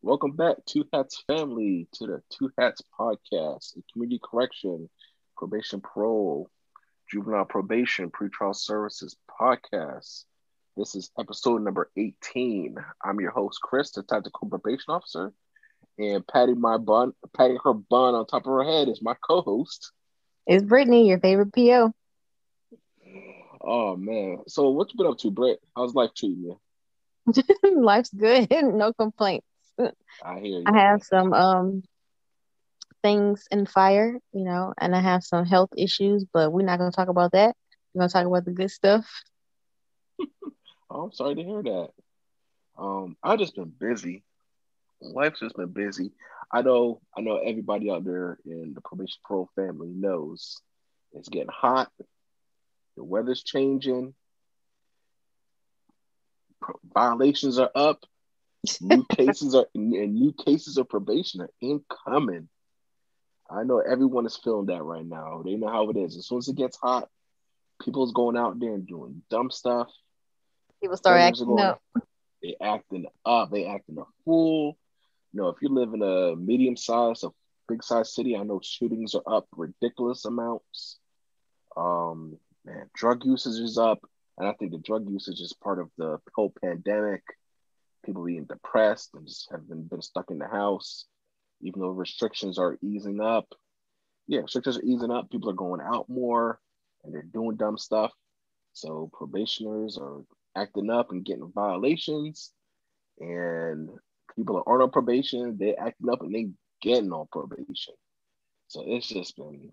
Welcome back, Two Hats family, to the Two Hats podcast, a community correction, probation parole, juvenile probation, pretrial services podcast. This is episode number 18. I'm your host, Chris, the tactical probation officer, and patting her bun on top of her head is my co-host. It's Brittany, your favorite PO. Oh man, so what you been up to, Britt? How's life treating you? Life's good, no complaints. I hear I you. have some things in fire, and I have some health issues, but we're not gonna talk about that. We're gonna talk about the good stuff. Oh, I'm sorry to hear that. I've just been busy. Life's just been busy. I know everybody out there in the probation pro family knows it's getting hot, the weather's changing, violations are up, new cases of probation are incoming. I know everyone is feeling that right now. They know how it is. As soon as it gets hot, people's going out there and doing dumb stuff. People start Offenders are acting going, up. they acting up, they acting a fool. If you live in a medium sized, a big size city, I know shootings are up ridiculous amounts. Man, drug usage is up, and I think the drug usage is part of the whole pandemic. People being depressed and just have been stuck in the house, even though restrictions are easing up. Yeah, restrictions are easing up. People are going out more, and they're doing dumb stuff. So probationers are acting up and getting violations, and people that aren't on probation, they're acting up and they getting on probation. So it's just been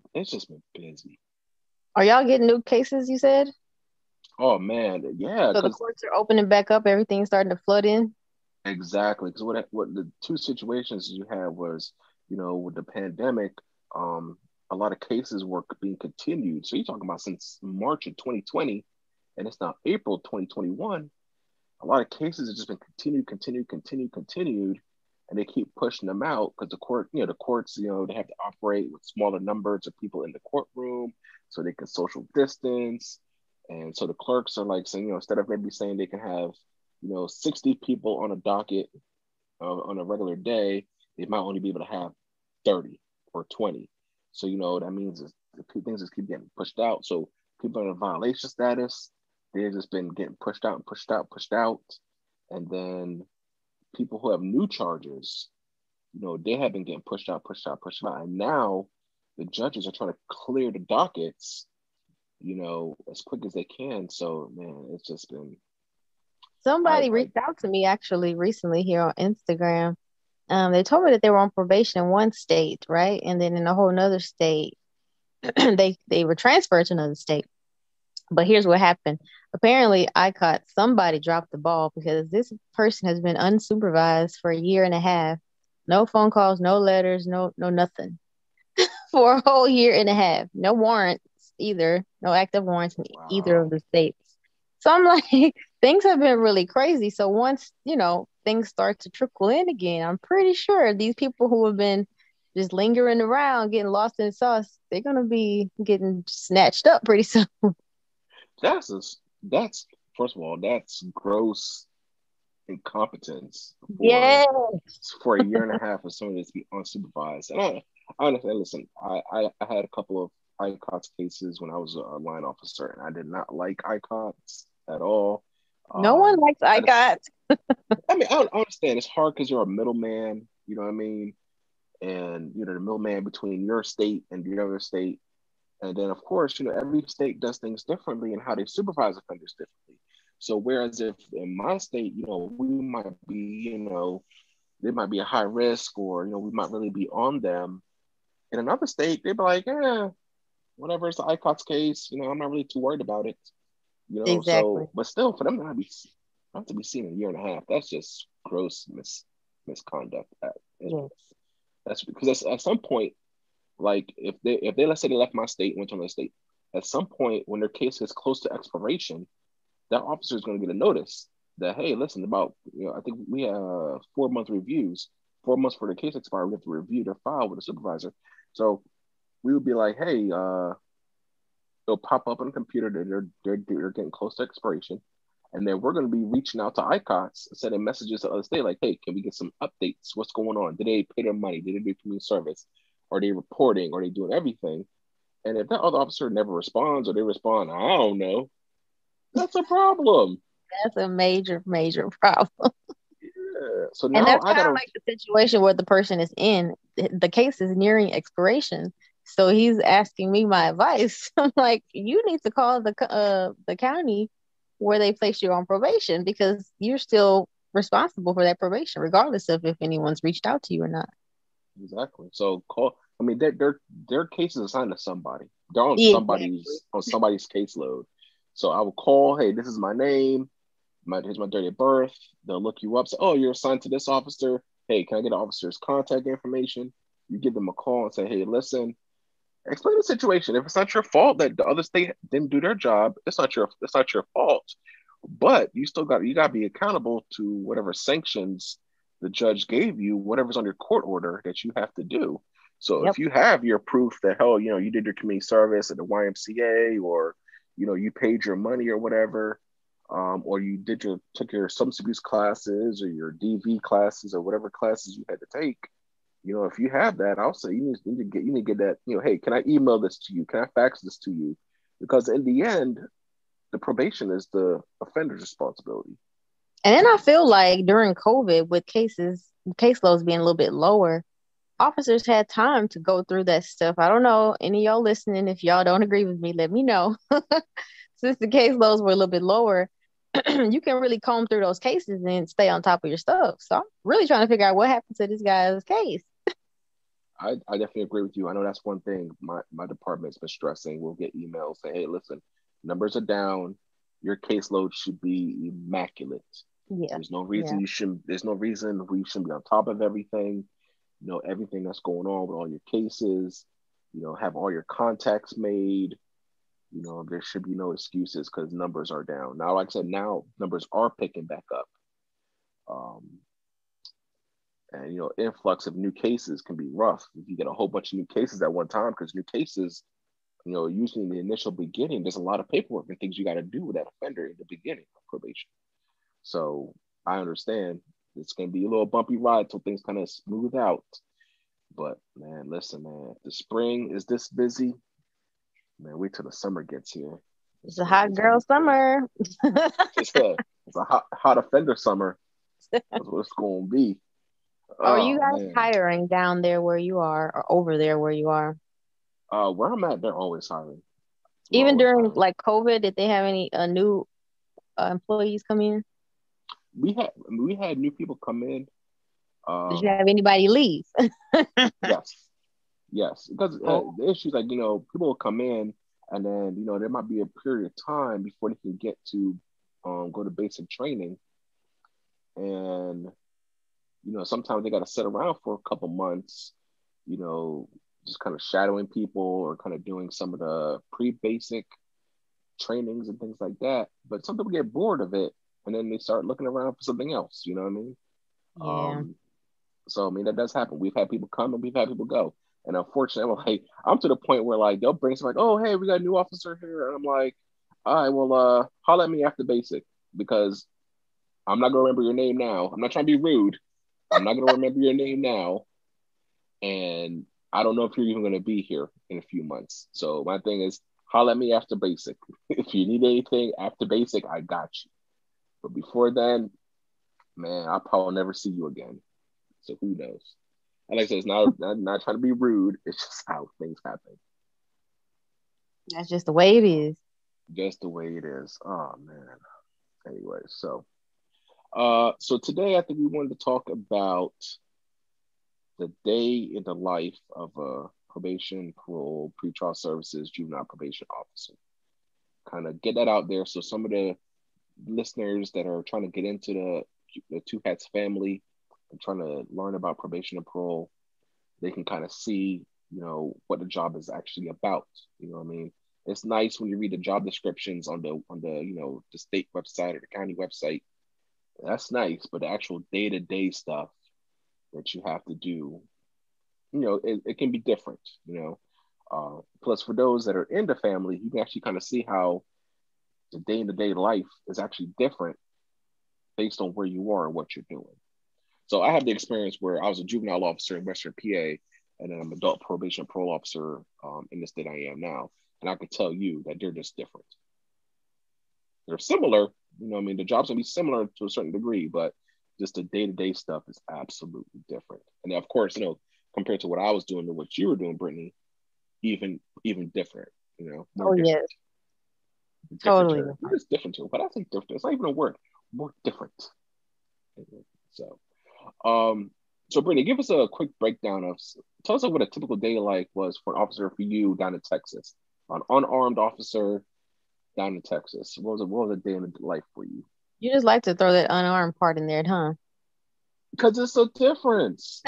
busy. Are y'all getting new cases, you said? Oh man, yeah, So the because courts are opening back up, everything's starting to flood in? exactly, because what the two situations you had was, with the pandemic, um, a lot of cases were being continued. So you're talking about since March of 2020, and it's now April 2021. A lot of cases have just been continued, and they keep pushing them out because the courts, they have to operate with smaller numbers of people in the courtroom so they can social distance. And so the clerks are like saying, instead of maybe saying they can have, 60 people on a docket on a regular day, they might only be able to have 30 or 20. So, what that means is things just keep getting pushed out. So people are in violation status. They've just been getting pushed out and pushed out, pushed out. And then people who have new charges, they have been getting pushed out, pushed out, pushed out. And now the judges are trying to clear the dockets, as quick as they can. So, man, it's just been, Somebody reached out to me actually recently here on Instagram. They told me that they were on probation in one state, right? And then in a whole nother state, they were transferred to another state. But here's what happened. Apparently, I caught somebody dropped the ball because this person has been unsupervised for a year and a half. No phone calls, no letters, no nothing for a whole year and a half. No warrants either. No active warrants in either of wow. the states. So I'm like, things have been really crazy. So once, things start to trickle in again, I'm pretty sure these people who have been just lingering around, getting lost in the sauce, they're going to be getting snatched up pretty soon. That's that's first of all, that's gross incompetence Yeah. for a year and a half for someone to be unsupervised. And I understand. Listen, I had a couple of ICOTS cases when I was a line officer, and I did not like ICOTS at all. No one likes I just, ICOT. I mean, I understand it's hard because you're a middleman. You know what I mean? And the middleman between your state and the other state. And then, of course, every state does things differently and how they supervise offenders differently. So, whereas if in my state, we might be, they might be a high risk or, we might really be on them. In another state, they'd be like, yeah, whatever, it's the ICOTS case, I'm not really too worried about it, Exactly. So, but still, for them to not to be seen in a year and a half, that's just gross misconduct. Yes. That's because at some point, like if they let's say they left my state and went to another state, at some point when their case is close to expiration, that officer is going to get a notice that hey, listen, about I think we have 4 month reviews, 4 months for the case expired, we have to review their file with the supervisor. So we would be like, hey, it'll pop up on the computer that they're getting close to expiration, And then we're going to be reaching out to ICOTS, sending messages to other state like, hey, can we get some updates? What's going on? Did they pay their money? Did they do community service? Are they reporting? Are they doing everything? And if that other officer never responds or they respond, I don't know, that's a problem. That's a major, major problem. Yeah. So And now that's I kind got of to, like the situation where the person is in. The case is nearing expiration. So he's asking me my advice. I'm like, you need to call the county where they place you on probation because you're still responsible for that probation, regardless of if anyone's reached out to you or not. exactly. So call, I mean, their case is assigned to somebody. They're Yeah, exactly. on somebody's caseload. So I will call, hey, this is my name. Here's my date of birth. They'll look you up. Say, oh, you're assigned to this officer. Hey, can I get the officer's contact information? You give them a call and say, hey, listen, explain the situation. If it's not your fault that the other state didn't do their job, it's not your fault. But you got to be accountable to whatever sanctions the judge gave you, whatever's on your court order that you have to do. So if Yep. you have your proof that hell, you did your community service at the YMCA, or you paid your money or whatever, or you took your substance abuse classes or your DV classes or whatever classes you had to take. If you have that, I'll say you need to get that. Hey, can I email this to you? Can I fax this to you? Because in the end, the probation is the offender's responsibility. And then I feel like during COVID, with caseloads being a little bit lower, officers had time to go through that stuff. I don't know, any of y'all listening, if y'all don't agree with me, let me know. Since the caseloads were a little bit lower, you can really comb through those cases and stay on top of your stuff. So I'm really trying to figure out what happened to this guy's case. I definitely agree with you. I know that's one thing my department's been stressing. We'll get emails saying, hey, listen, numbers are down. Your caseload should be immaculate. Yeah. There's no Yeah. reason there's no reason we shouldn't be on top of everything. Everything that's going on with all your cases, have all your contacts made. There should be no excuses because numbers are down. Now, like I said, now numbers are picking back up. Um, and influx of new cases can be rough if you get a whole bunch of new cases at one time, because new cases, usually in the initial beginning, there's a lot of paperwork and things you got to do with that offender in the beginning of probation. So I understand it's going to be a little bumpy ride till things kind of smooth out. But man, listen, man, if the spring is this busy, man, wait till the summer gets here. It's a hot It's gonna girl be crazy. summer. It's a hot offender summer. That's what it's going to be. Are you Oh guys man, hiring down there where you are or over there where you are? where I'm at, they're always hiring. We're Even always during hiring. like COVID, did they have any new employees come in? We had new people come in. Did you Um, have anybody leave? yes, yes, because Oh, the issue is like people will come in, and then there might be a period of time before they can get to go to basic training, and sometimes they got to sit around for a couple months, you know, just kind of shadowing people or kind of doing some of the pre-basic trainings and things like that. But some people get bored of it, and then they start looking around for something else. You know what I mean? yeah. Um, so I mean that does happen. We've had people come and we've had people go. And unfortunately, like I'm to the point where like they'll bring some like, oh hey, we got a new officer here, and I'm like, all right, well, holler at me after basic, because I'm not gonna remember your name now. I'm not trying to be rude. I'm not gonna remember your name now, and I don't know if you're even gonna be here in a few months. So my thing is, holler at me after basic. If you need anything after basic, I got you. But before then, man, I'll probably never see you again. So who knows? And like I said, it's not trying to be rude. It's just how things happen. That's just the way it is. Just the way it is. Oh man. Anyway, so today I think we wanted to talk about the day in the life of a probation, parole, pretrial services, juvenile probation officer. Kind of get that out there so some of the listeners that are trying to get into the Two Hats family and trying to learn about probation and parole, they can kind of see, what the job is actually about. You know what I mean? It's nice when you read the job descriptions on the the state website or the county website. That's nice, but the actual day-to-day stuff that you have to do, it can be different. Plus, for those that are in the family, you can actually kind of see how The day-to-day life is actually different based on where you are and what you're doing. So I had the experience where I was a juvenile officer in Western PA, and then I'm an adult probation and parole officer in the state I am now. And I can tell you that they're just different. They're similar, I mean, the jobs can be similar to a certain degree, but just the day-to-day stuff is absolutely different. And of course, compared to what I was doing to what you were doing, Brittany, even different, more Oh different. yes, Different totally term. different. It's different too, but I think different. It's not even a word. More different. So, um, so Brittany, give us a quick breakdown of. Tell us what a typical day like was for an officer for you down in Texas, an unarmed officer down in Texas. What was a day in the life for you? You just like to throw that unarmed part in there, huh? Because it's a difference.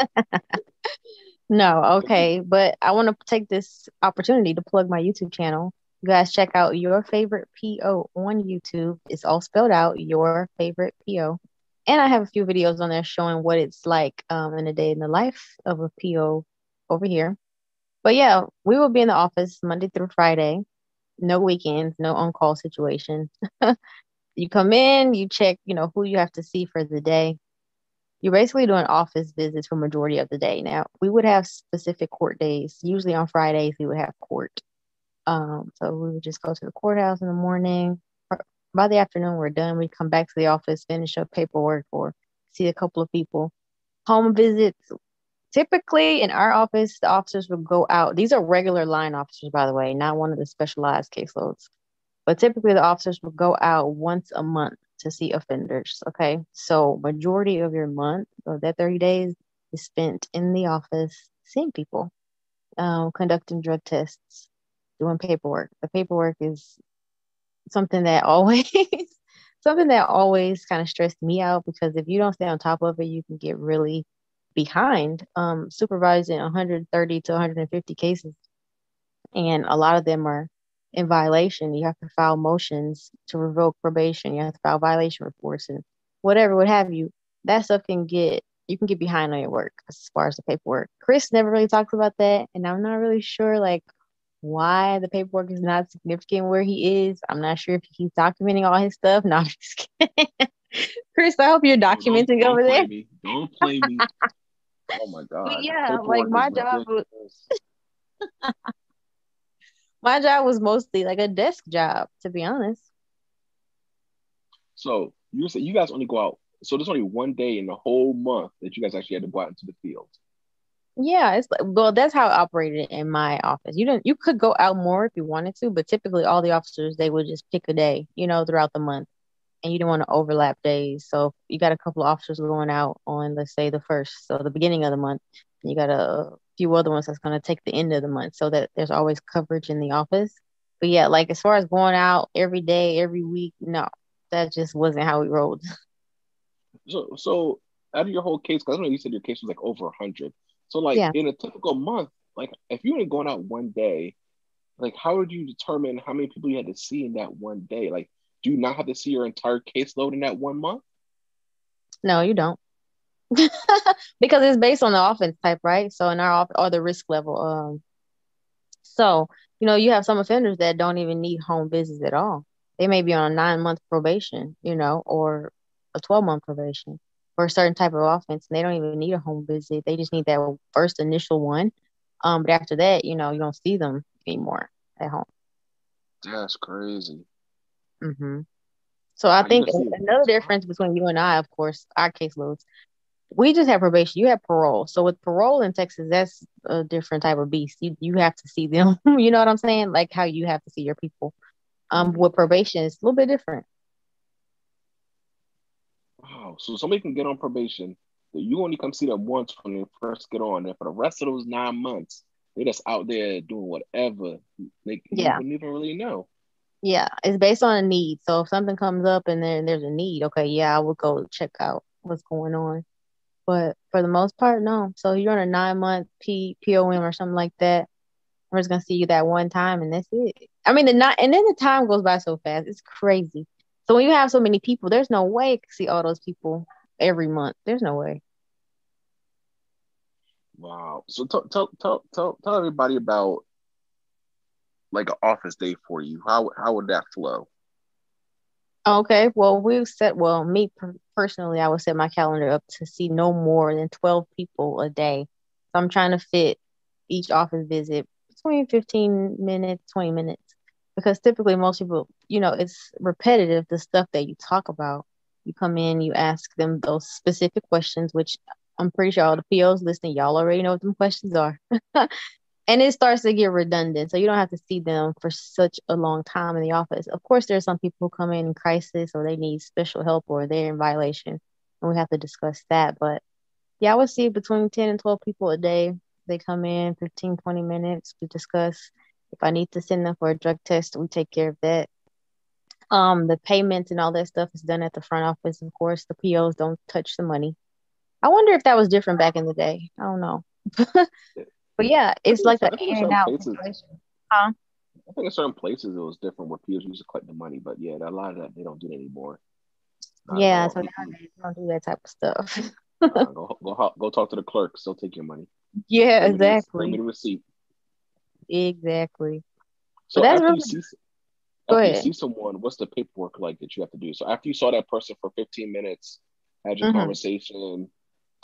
No, okay. But I want to take this opportunity to plug my YouTube channel. You guys check out Your Favorite PO on YouTube. It's all spelled out, Your Favorite PO. And I have a few videos on there showing what it's like in a day in the life of a PO over here. But yeah, we will be in the office Monday through Friday. No weekends, no on-call situation. You come in, you check, who you have to see for the day. You're basically doing office visits for majority of the day. Now, we would have specific court days. Usually on Fridays, we would have court. So we would just go to the courthouse in the morning. By the afternoon, we're done. We come back to the office, finish up paperwork, or see a couple of people. Home visits. Typically, in our office, the officers would go out. These are regular line officers, by the way, not one of the specialized caseloads. But typically, the officers would go out once a month to see offenders. Okay. So, majority of your month, of that 30 days, is spent in the office seeing people, conducting drug tests, doing paperwork. The paperwork is something that always. Something that always kind of stressed me out because if you don't stay on top of it, you can get really behind supervising 130 to 150 cases, and a lot of them are in violation. You have to file motions to revoke probation. You have to file violation reports and whatever, what have you. That stuff you can get behind on your work as far as the paperwork. Chris never really talks about that, and I'm not really sure like why the paperwork is not significant where he is. I'm not sure if he's documenting all his stuff. No, I'm just kidding. Chris, I hope you're Oh, don't documenting don't over there. play me. Don't play me. Oh my But God, the yeah, like paperwork is ridiculous. my job was mostly like a desk job, to be honest. So you say you guys only go out. So there's only one day in the whole month that you guys actually had to go out into the field. Yeah, it's like, well, that's how it operated in my office. You could go out more if you wanted to, but typically all the officers they would just pick a day, throughout the month, and you don't want to overlap days. So you got a couple of officers going out on, let's say, the first, so the beginning of the month. And you got a few other ones that's going to take the end of the month, so that there's always coverage in the office. But yeah, like as far as going out every day, every week, no, that just wasn't how we rolled. So out of your whole case, because I know you said your case was like over 100. So like Yeah. in a typical month, like if you only going out one day, like how would you determine how many people you had to see in that one day? Like, do you not have to see your entire caseload in that 1 month? No, you don't. Because it's based on the offense type, right? So in our or the risk level. So, you have some offenders that don't even need home visits at all. They may be on a 9 month probation, or a 12-month probation for a certain type of offense, and they don't even need a home visit. They just need that first initial one. But after that, you don't see them anymore at home. That's crazy. hmm So I Wow, you think can see it another once a month. difference between you and I, of course, our caseloads, we just have probation. You have parole. So with parole in Texas, that's a different type of beast. You have to see them. You know what I'm saying? Like how you have to see your people. Mhm. With probation, it's a little bit different. Wow. So somebody can get on probation that you only come see them once when they first get on, and for the rest of those 9 months, they just out there doing whatever. Like you Yeah. wouldn't even really know. Yeah. It's based on a need. So if something comes up and then there's a need, okay, yeah, I will go check out what's going on. But for the most part, no. So you're on a 9 month POM or something like that. We're just gonna see you that one time and that's it. I mean, the not and then the time goes by so fast. It's crazy. So when you have so many people, there's no way you can see all those people every month. There's no way. Wow. So tell everybody about like an office day for you. How would that flow? Okay, well, me personally, I would set my calendar up to see no more than 12 people a day. So I'm trying to fit each office visit between 15 minutes, 20 minutes, because typically most people, it's repetitive, the stuff that you talk about. You come in, you ask them those specific questions, which I'm pretty sure all the POs listening, y'all already know what them questions are. And it starts to get redundant. So you don't have to see them for such a long time in the office. Of course, there's some people who come in crisis or they need special help or they're in violation, and we have to discuss that. But yeah, I would see between 10 and 12 people a day. They come in 15, 20 minutes to discuss. If I need to send them for a drug test, we take care of that. The payments and all that stuff is done at the front office. Of course, the POs don't touch the money. I wonder if that was different back in the day. I don't know. But yeah, it's like an I think in in and certain out places, situation. Huh? I think in certain places it was different where people used to collect the money, but yeah, a lot of that they don't do it anymore. Not at Yeah, all. so People nowadays we don't do that type of stuff. go talk to the clerk. Still take your money. Yeah, Bring me exactly. the receipt. Exactly. But So that's really go after you ahead. see someone, what's the paperwork like that you have to do? So after you saw that person for 15 minutes, had your Hmm. conversation,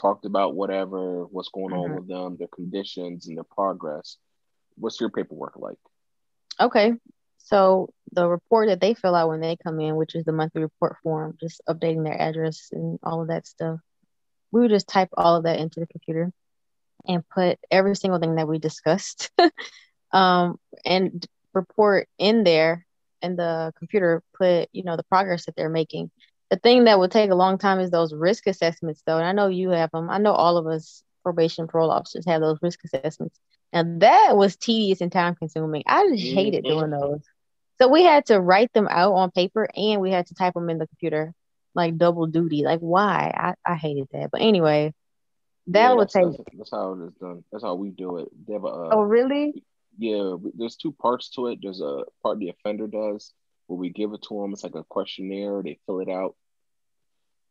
talked about whatever, what's going on Hmm. with them, their conditions and their progress, what's your paperwork like? Okay. So the report that they fill out when they come in, which is the monthly report form, just updating their address and all of that stuff, we would just type all of that into the computer and put every single thing that we discussed and report in there in the computer, put, the progress that they're making. The thing that would take a long time is those risk assessments, though. And I know you have them. I know all of us probation parole officers have those risk assessments. And that was tedious and time consuming. I just hated Mm-hmm. doing those. So we had to write them out on paper and we had to type them in the computer, like double duty. Like, why? I hated that. But anyway, Yeah, that would take. that's how it is done. That's how we do it. They have a Oh, really? yeah. There's two parts to it. There's a part the offender does where we give it to them. It's like a questionnaire. They fill it out.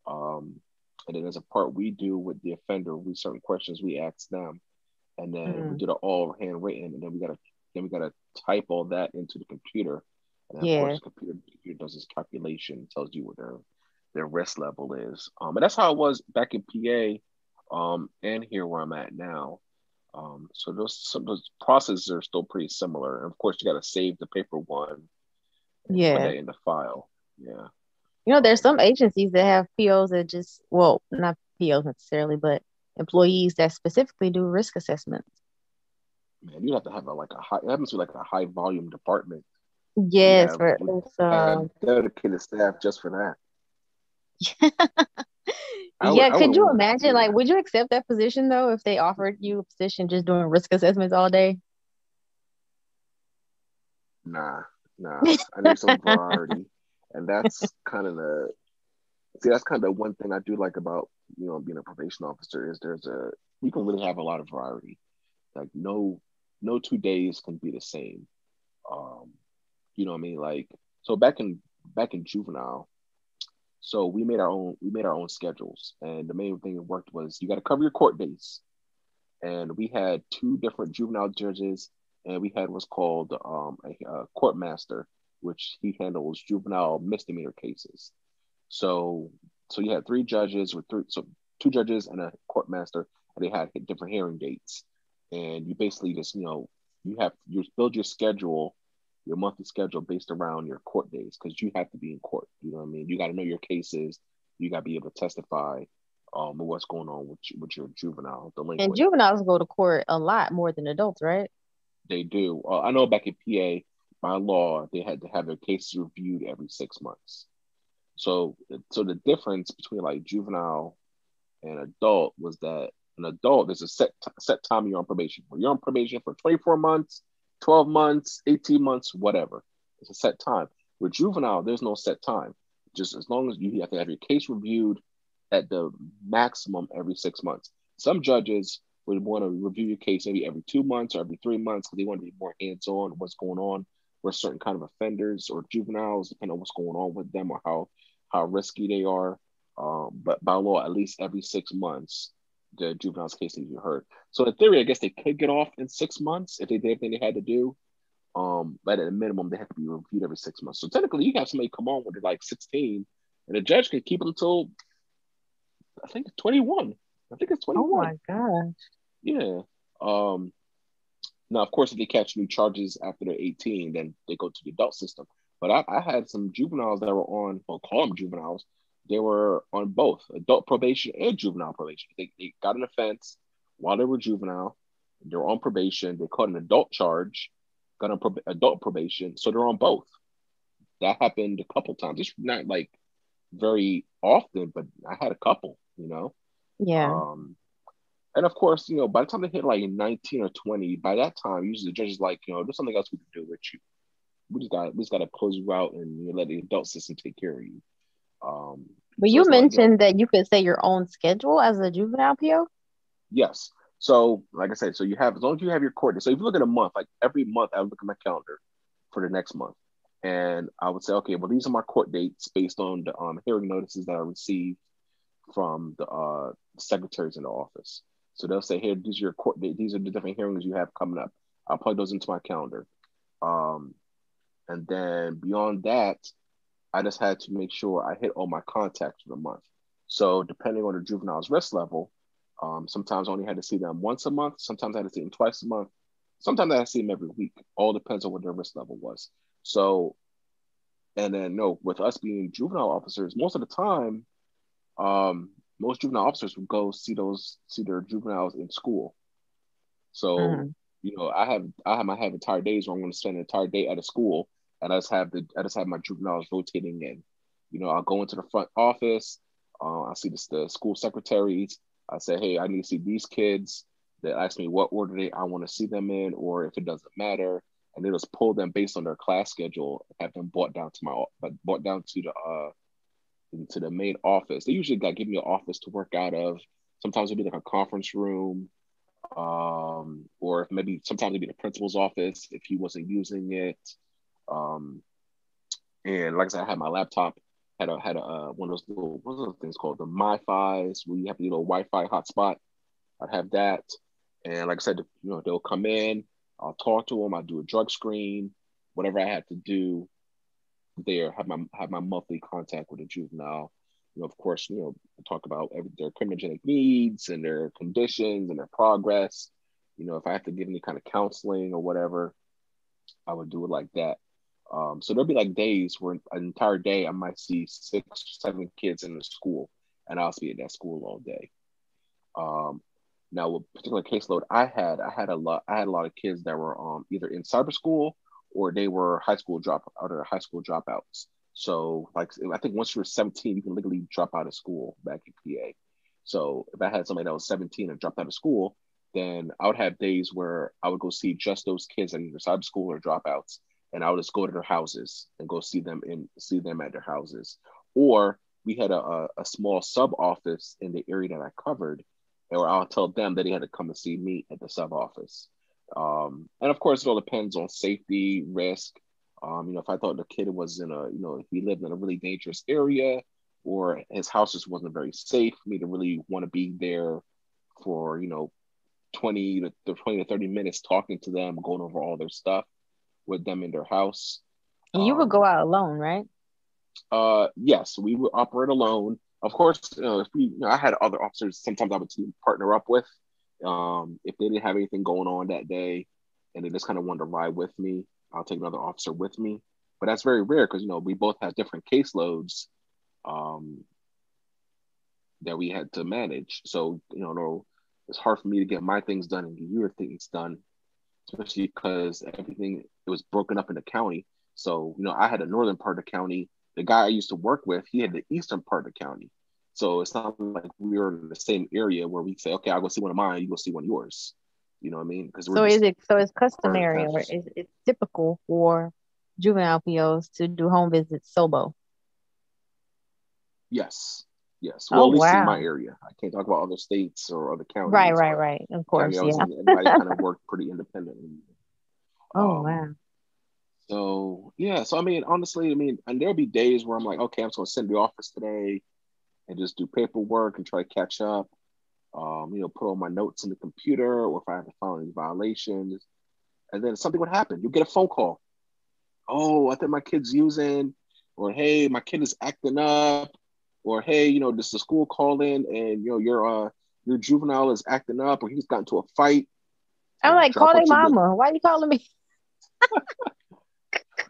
Um, and then there's a part we do with the offender. We certain questions we ask them, and then we Mm, did it all handwritten, and then we gotta type all that into the computer, and then of course yeah. the computer does its calculation, tells you what their risk level is. And that's how it was back in PA, and here where I'm at now. So those processes are still pretty similar. And of course, you got to save the paper one and put Yeah. that in the file. Yeah. There's Um, some agencies that have POs that just, well, not POs necessarily, but employees that specifically do risk assessments. Man, you have to have like a high. It happens to be like a high volume department where you Yes, have for would it's have dedicated staff just for that. yeah, I would could you want to imagine, yeah, like, would you accept that position though if they offered you a position just doing risk assessments all day? nah, nah. I need some variety, and that's kind of the one thing I do like about being a probation officer is you can really have a lot of variety. Like no 2 days can be the same. Um, you know what I mean? Like so back in juvenile, so we made our own schedules, and the main thing that worked was you got to cover your court days, and we had two different juvenile judges, and we had what's called a court master, which he handles juvenile misdemeanor cases. So so you had three judges with three so two judges and a court master, and they had different hearing dates, and you basically just you build your schedule, your monthly schedule based around your court days because you have to be in court. You know what I mean? You got to know your cases. You got to be able to testify with what's going on with your juvenile And delinquent. juveniles go to court a lot more than adults, right? They do. I know back in PA, by law, they had to have their cases reviewed every 6 months. So, so the difference between like juvenile and adult was that an adult there's a set time you're on probation. When you're on probation for 24 months, 12 months, 18 months, whatever, it's a set time. With juvenile, there's no set time. Just as long as you have to have your case reviewed at the maximum every 6 months. Some judges would want to review your case maybe every 2 months or every 3 months because they want to be more hands-on what's going on with certain kind of offenders or juveniles, depending on what's going on with them or how risky they are. But by law, at least every 6 months, the juvenile's case needs to be heard. So in theory, I guess they could get off in 6 months if they did everything they had to do. But at a minimum, they have to be reviewed every 6 months. So technically, you have somebody come on when they're like 16, and the judge can keep them until I think 21. I think it's Oh 21. my gosh. Yeah. Um, Now, of course, if they catch new charges after they're 18, then they go to the adult system. But I had some juveniles that were on, well, call them juveniles. They were on both adult probation and juvenile probation. They got an offense while they were juvenile. They were on probation. They caught an adult charge, got on adult probation. So they're on both. That happened a couple times. It's not like very often, but I had a couple, you know. Yeah. Um, and of course, by the time they hit like 19 or 20, by that time, usually the judge is like, there's something else we can do with you. We just got to close you out and let the adult system take care of you. Um, But so you it's not like, mentioned that you could set your own schedule as a juvenile PO. yes. So like I said, so you have, as long as you have your court date. So if you look at a month, like every month, I would look at my calendar for the next month, and I would say, okay, well, these are my court dates based on the hearing notices that I received from the secretaries in the office. So they'll say, "Here, these are your court date. These are the different hearings you have coming up." I'll plug those into my calendar. Um, and then beyond that, I just had to make sure I hit all my contacts for the month. So depending on the juvenile's risk level, sometimes I only had to see them once a month. Sometimes I had to see them twice a month. Sometimes I had to see them every week. All depends on what their risk level was. So, and then no, with us being juvenile officers, most of the time, most juvenile officers would go see their juveniles in school. So, Mm-hmm. I have entire days where I'm going to spend an entire day at a school, and I just have my juveniles rotating in. I'll go into the front office. I see the school secretaries. I say, hey, I need to see these kids. They ask me what order I want to see them in, or if it doesn't matter, and they just pull them based on their class schedule. Have them brought down to the main office. They usually like give me an office to work out of. Sometimes it'll be like a conference room, or if maybe sometimes it'd be the principal's office if he wasn't using it. Um, and like I said, I had my laptop had a one of those little what are those things called, the MiFi's, where you have the little Wi-Fi hotspot. I'd have that, and like I said, they'll come in. I'll talk to them. I'll do a drug screen, whatever I had to do there. Have my monthly contact with a juvenile. Of course, talk about their criminogenic needs and their conditions and their progress. If I have to give any kind of counseling or whatever, I would do it like that. So there'll be like days where an entire day I might see 6, 7 kids in the school, and I'll be at that school all day. Um, Now, with particular caseload I had a lot of kids that were either in cyber school or they were high school dropouts. So, like, I think once you're 17, you can legally drop out of school back in PA. So, if I had somebody that was 17 and dropped out of school, then I would have days where I would go see just those kids in either cyber school or dropouts, and I would just go to their houses and go see them at their houses. Or we had a small sub office in the area that I covered, or I'll tell them that they had to come and see me at the sub office. And of course, it all depends on safety, risk. If I thought the kid was if he lived in a really dangerous area, or his house just wasn't very safe for me to really want to be there for 20 to 30 minutes talking to them, going over all their stuff with them in their house. And you would go Um, out alone, right? yes, we would operate alone. Of course, I had other officers. Sometimes I would partner up with, if they didn't have anything going on that day, and they just kind of wanted to ride with me. I'll take another officer with me, but that's very rare because we both have different caseloads, um, that we had to manage. So no, it's hard for me to get my things done and get your things done, especially because everything it was broken up in the county. So I had the northern part of the county. The guy I used to work with, he had the eastern part of the county. So it's not like we were in the same area where we say, okay, I'll go see one of mine, you go see one of yours. You know what I mean? Because we're So is just it so it's we're customary kind of or is it typical for juvenile POs to do home visits solo? yes, yes. Well, Oh at least in my wow. area, I can't talk about other states or other Right, counties, right, but right. Of the county course, I was yeah. in, everybody kind of worked pretty independently. Oh Um, wow. so yeah, so I mean, honestly, and there'll be days where I'm like, okay, I'm just gonna sit in the office today and just do paperwork and try to catch up. Put all my notes in the computer, or if I have to file any violations. And then something would happen. You get a phone call. Oh, I think my kid's using, or hey, my kid is acting up, or hey, this the school calling, and your juvenile is acting up, or he's gotten to a fight. I'm like, Drop call their what you do mama. Why are you calling me?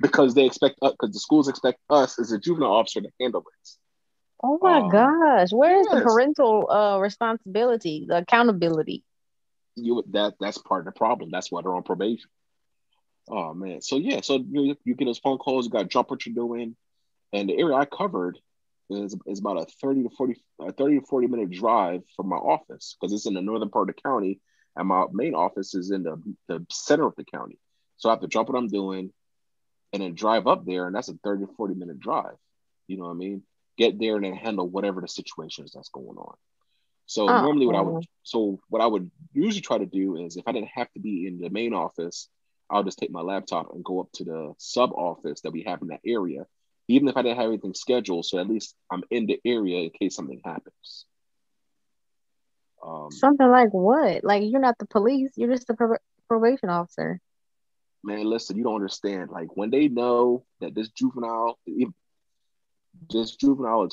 because they expect us, because the schools expect us as a juvenile officer to handle it. Oh my gosh. Where is the Yes, parental responsibility, the accountability? that's part of the problem. That's why they're on probation. Oh man, so yeah, so you get those phone calls. You got to drop what you're doing, and the area I covered is about a 30 to 40 minute drive from my office because it's in the northern part of the county, and my main office is in the center of the county. So I have to drop what I'm doing and then drive up there, and that's a 30 to 40 minute drive. You know what I mean? Get there and then handle whatever the situation is that's going on. So normally Oh, what I would usually try to do is if I didn't have to be in the main office, I'll just take my laptop and go up to the sub office that we have in that area, even if I didn't have anything scheduled. So at least I'm in the area in case something happens. Um, something like what? Like you're not the police. You're just the probation officer. man, listen, you don't understand. Like when they know that this juvenile is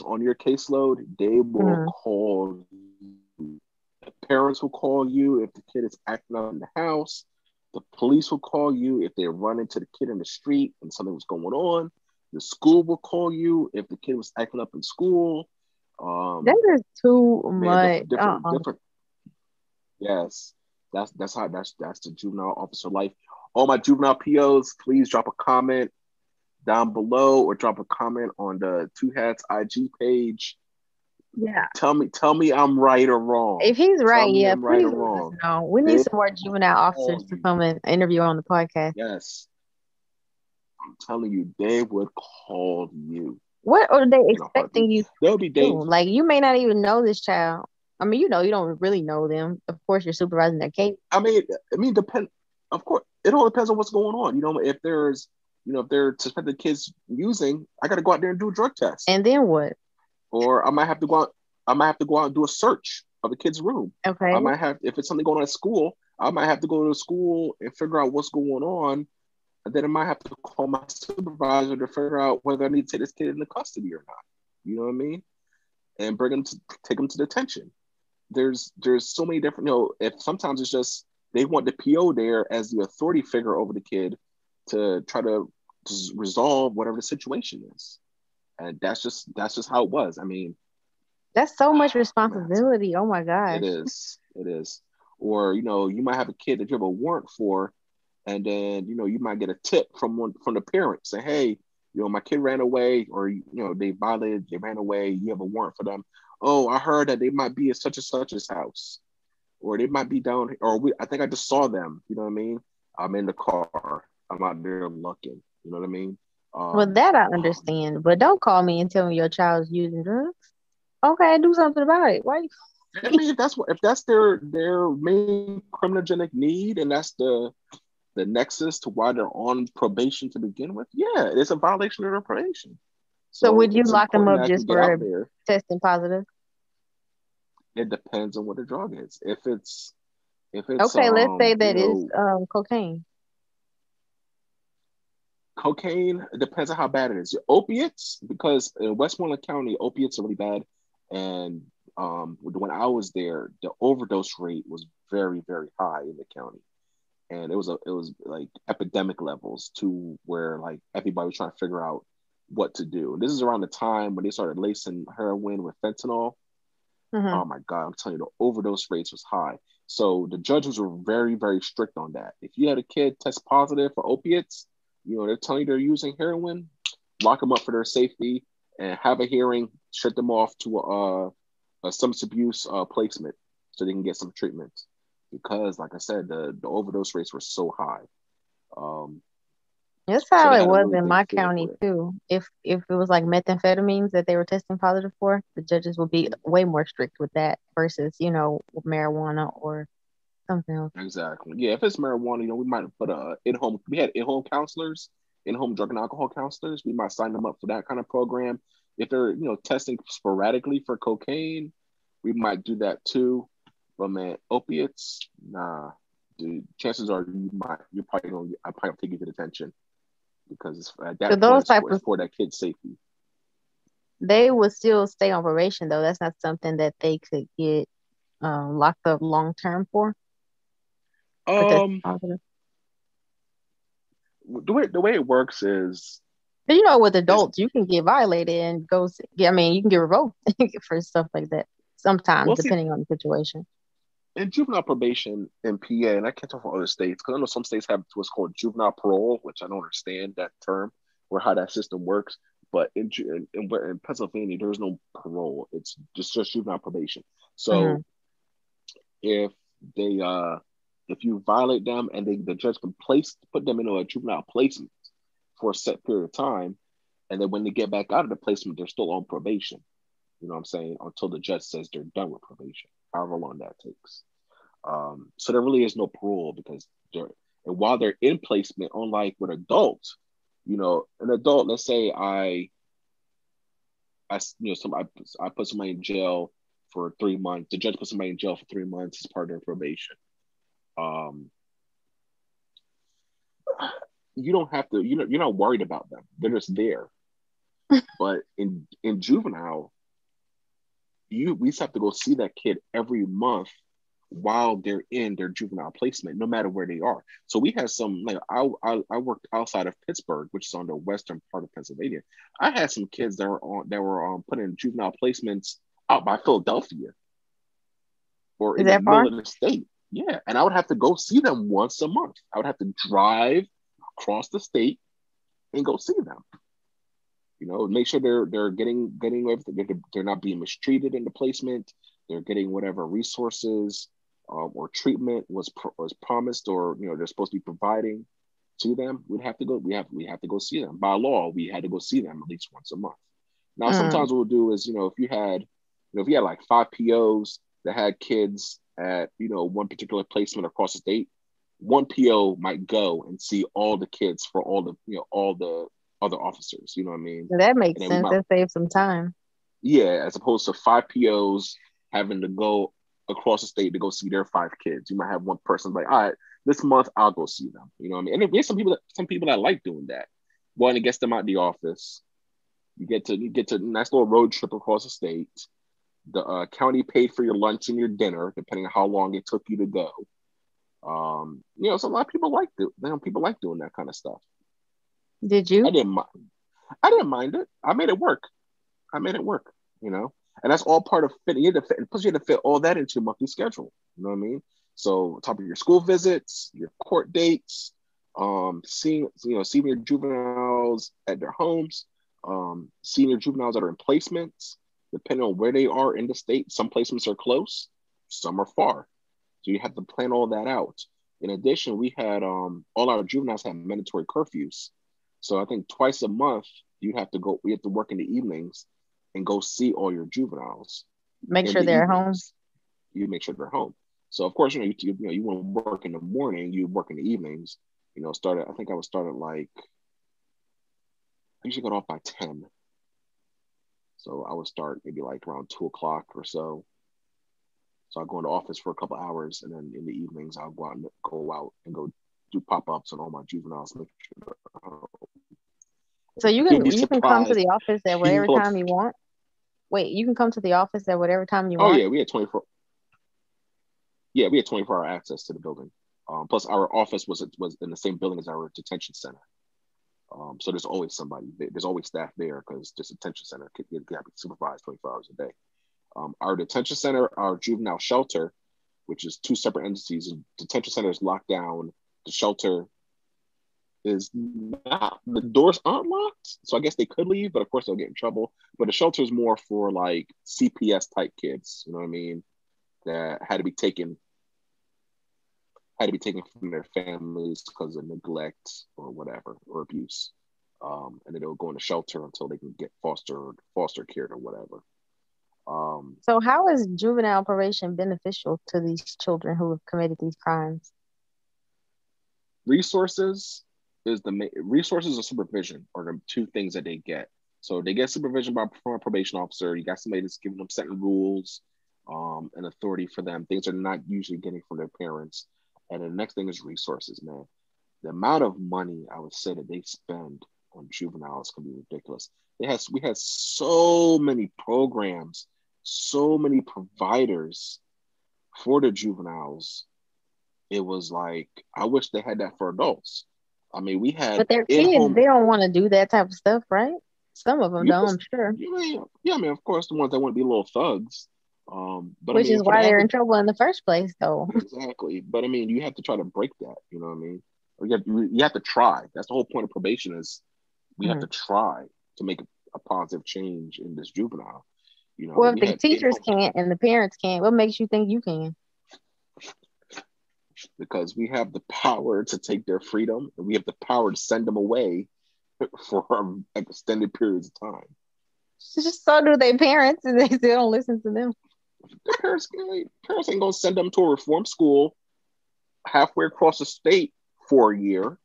on your caseload, they will Mhm. call you. The parents will call you if the kid is acting up in the house. The police will call you if they run into the kid in the street and something was going on. The school will call you if the kid was acting up in school. That Um, is too man, much. different. Yes, that's the juvenile officer life. All my juvenile POs, please drop a comment down below or drop a comment on the Two Hats IG page. Yeah. Tell me I'm right or wrong. If he's Tell right, me yeah, I'm right or please let us wrong. know. We need They some more juvenile officers call to you. come and interview on the podcast. Yes, I'm telling you, they would call you What are they in a heartbeat. expecting you There'll be to do? days. Like you may not even know this child. I mean, you don't really know them. Of course, you're supervising their case. Depend. Of course, it all depends on what's going on. If they're suspected kids using, I got to go out there and do a drug test, And then what? or I might have to go out. I might have to go out and do a search of the kid's room. I Okay. might have, if it's something going on at school, I might have to go to the school and figure out what's going on. And then I might have to call my supervisor to figure out whether I need to take this kid into custody or not. You know what I mean? And take him to detention. There's so many different. If sometimes it's just they want the PO there as the authority figure over the kid to try to resolve whatever the situation is, and that's just how it was. I mean, That's so much man, responsibility. Oh my it gosh. is, it is. Or you might have a kid that you have a warrant for, and then you might get a tip from the parent say, hey, my kid ran away, or they ran away. You have a warrant for them. Oh, I heard that they might be at such and such's house, or they might be down, I think I just saw them. You know what I mean? I'm in the car. I'm out there looking. You know what I mean? Well, Um, that I oh, understand, but don't call me and tell me your child's using drugs. Okay, do something about it. Why? I mean, if that's their main criminogenic need, and that's the nexus to why they're on probation to begin with, yeah, it's a violation of their probation. So So would you it's lock them important up that I can just get out for there. testing positive? It depends on what the drug is. If it's Okay, let's say that is cocaine. cocaine, it depends on how bad it is. Opiates, because in Westmoreland County, opiates are really bad, and when I was there, the overdose rate was very, very high in the county, and it was like epidemic levels to where like everybody was trying to figure out what to do. And this is around the time when they started lacing heroin with fentanyl. Hmm. Oh my God, I'm telling you, the overdose rates was high. So the judges were very, very strict on that. If you had a kid test positive for opiates, they're telling you they're using heroin, lock them up for their safety and have a hearing, shut them off to a substance abuse placement so they can get some treatment. Because, like I said, the overdose rates were so high. Um, That's so how they it had a was really in big my feel county for it. too. If it was like methamphetamines that they were testing positive for, the judges would be way more strict with that versus, marijuana or something else. Exactly. Yeah, if it's marijuana, we might put in-home. We had in-home counselors, in-home drug and alcohol counselors. We might sign them up for that kind of program. If they're testing sporadically for cocaine, we might do that too. But man, opiates, nah. the chances are you're probably going I probably take you to detention because at So that point those type it's of for that kid's safety. they would still stay on probation though. That's not something that they could get locked up long term for. Or test Um, positive. the way it works is 'Cause you know, with is adults, you can get violated and yeah, I mean, you can get revoked for stuff like that. Sometimes, well, see, depending on the situation. in juvenile probation in PA, and I can't talk for other states because I know some states have what's called juvenile parole, which I don't understand that term or how that system works. But in Pennsylvania, there is no parole; it's just juvenile probation. Hmm. So if they if you violate them and the judge can put them into a juvenile placement for a set period of time, and then when they get back out of the placement, they're still on probation. You know what I'm saying? Until the judge says they're done with probation, however long that takes. So there really is no parole because and while they're in placement, unlike with adults, an adult, let's say I put somebody in jail for 3 months. The judge puts somebody in jail for 3 months as part of their probation. Um, you don't have to, you're not worried about them. They're just there. But in juvenile, we just have to go see that kid every month while they're in their juvenile placement, no matter where they are. So we had some like I worked outside of Pittsburgh, which is on the western part of Pennsylvania. I had some kids that were put in juvenile placements out by Philadelphia or Is in the that middle far? of the state. Yeah, and I would have to go see them once a month. I would have to drive across the state and go see them. Make sure they're getting everything. They're not being mistreated in the placement. They're getting whatever resources or treatment was promised, or they're supposed to be providing to them. We'd have to go. We have to go see them by law. We had to go see them at least once a month. Now, Mm. sometimes what we'll do is, if you had like 5 POs that had kids at one particular placement across the state, one PO might go and see all the kids for all the other officers. You know what I mean? That And makes then we sense. might, That saves some time. yeah, as opposed to 5 POs having to go across the state to go see their 5 kids. You might have one person like, all right, this month I'll go see them. You know what I mean? And there's some people that like doing that. Going and gets them out the office. You get to a nice little road trip across the state. The county paid for your lunch and your dinner, depending on how long it took you to go. So a lot of people people like doing that kind of stuff. Did I you? didn't mind. I didn't mind it. I made it work. I made it work, and that's all part of fitting. You had to fit, and plus you had to fit all that into your monthly schedule. You know what I mean? So, on top of your school visits, your court dates, seeing your juveniles at their homes, seeing your juveniles that are in placements, depending on where they are in the state. Some placements are close, some are far. So you have to plan all that out. In addition, we had all our juveniles had mandatory curfews. So I think twice a month we have to work in the evenings and go see all your juveniles Make in sure the they're at home. evenings. You make sure they're home. So of course, you want to work in the morning, you work in the evenings. Started. I think I was started like I usually got off by 10. So I would start maybe like around 2 o'clock or so. So I go in the office for a couple hours, and then in the evenings I'll go out and go do pop ups on all my juveniles. Make sure So you you'll can be you can come to surprised. the office at You can whatever pull up. time you want. Wait, you can come to the office at whatever time you Oh want. yeah, we had 24. Yeah, we had 24-hour access to the building. Plus, our office was in the same building as our detention center. So there's always somebody. There's always staff there because this detention center can be supervised 24 hours a day. Our detention center, our juvenile shelter, which is two separate entities. Detention center is locked down. The shelter is not. The doors aren't locked, so I guess they could leave, but of course they'll get in trouble. But the shelter is more for like CPS type kids. You know what I mean? That had to be taken from their families because of neglect or whatever or abuse, and then they'll go into shelter until they can get foster care or whatever. Um, So how is juvenile probation beneficial to these children who have committed these crimes? resources resources and supervision are the two things that they get. So they get supervision from a probation officer. You got somebody that's giving them certain rules and authority for them, things they're not usually getting from their parents. And the next thing is resources, man. The amount of money I would say that they spend on juveniles can be ridiculous. We had so many programs, so many providers for the juveniles. It was like I wish they had that for adults. I mean, we had But their kids, in-home. they don't want to do that type of stuff, right? Some of them You don't, know, I'm sure. yeah, I mean, of course, the ones that want to be little thugs. But I Which mean, is for the why they're in average, trouble in the first place, though. exactly. But I mean, you have to try to break that. You know what I mean? Or you have to try. That's the whole point of probation is we have Mm. to try to make a positive change in this juvenile. Well, if We the had teachers in-home can't and the parents can't, what makes you think you can? because we have the power to take their freedom and we have the power to send them away for extended periods of time. Just so do their parents, and they still don't listen to them. Their parents ain't gonna send them to a reform school halfway across the state for a year,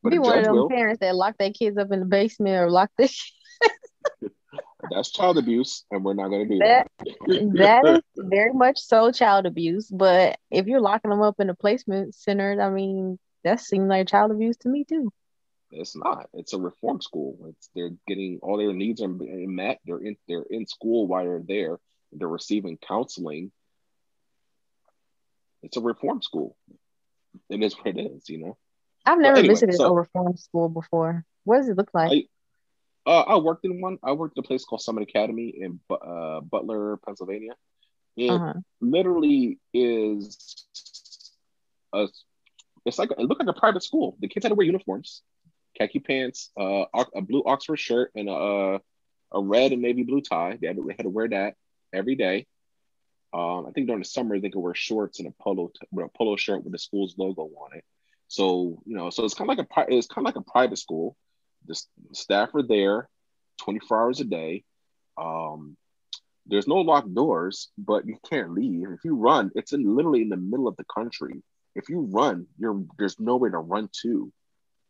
but a Be one of judge them will. parents that lock their kids up in the basement or lock their That's child abuse, and we're not going to do that that that. is very much so child abuse. But if you're locking them up in a placement center, I mean, that seems like child abuse to me too. It's not. It's a reform school. They're getting all their needs are being met. They're in school while they're there. They're receiving counseling. It's a reform school. It is what it is. I've But never anyway, visited a so reform school before. What does it look like? I I worked in one. I worked at a place called Summit Academy in Butler, Pennsylvania. It Uh-huh. literally is a. It looked like a private school. The kids had to wear uniforms, khaki pants, a blue Oxford shirt, and a red and navy blue tie. They had to wear that every day. I think during the summer they could wear shorts and with a polo shirt with the school's logo on it. So so it's kind of like a private school. The staff are there, 24 hours a day. Um, there's no locked doors, but you can't leave. If you run, it's literally in the middle of the country. If you run, there's nowhere to run to.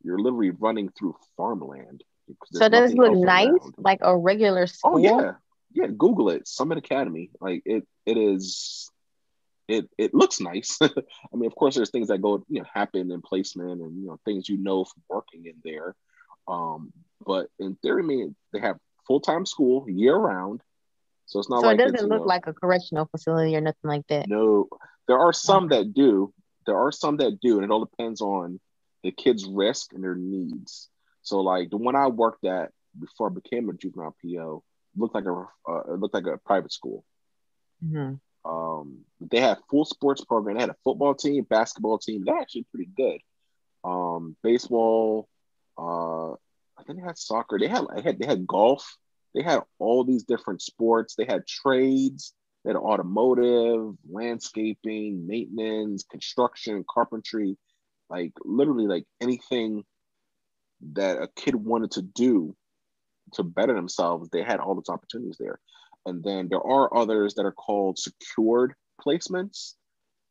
You're literally running through farmland because So there's does it nothing look else nice, around. like a regular Oh school? yeah, yeah. Google it, Summit Academy. Like it is. It looks nice. I mean, of course, there's things that go happen in placement and things from working in there. Um, but in theory, I mean, they have full time school year round, so it's not So it like it's doesn't look like a correctional facility or nothing like that. no. There are some Okay. that do. There are some that do, and it all depends on the kid's risk and their needs. So, like the one I worked at before I became a juvenile PO looked like a private school. Hmm. They had full sports program. They had a football team, basketball team. They're actually pretty good. Baseball. I think they had soccer. They had golf. They had all these different sports. They had trades. They had automotive, landscaping, maintenance, construction, carpentry, like literally like anything that a kid wanted to do to better themselves. They had all those opportunities there. And then there are others that are called secured placements,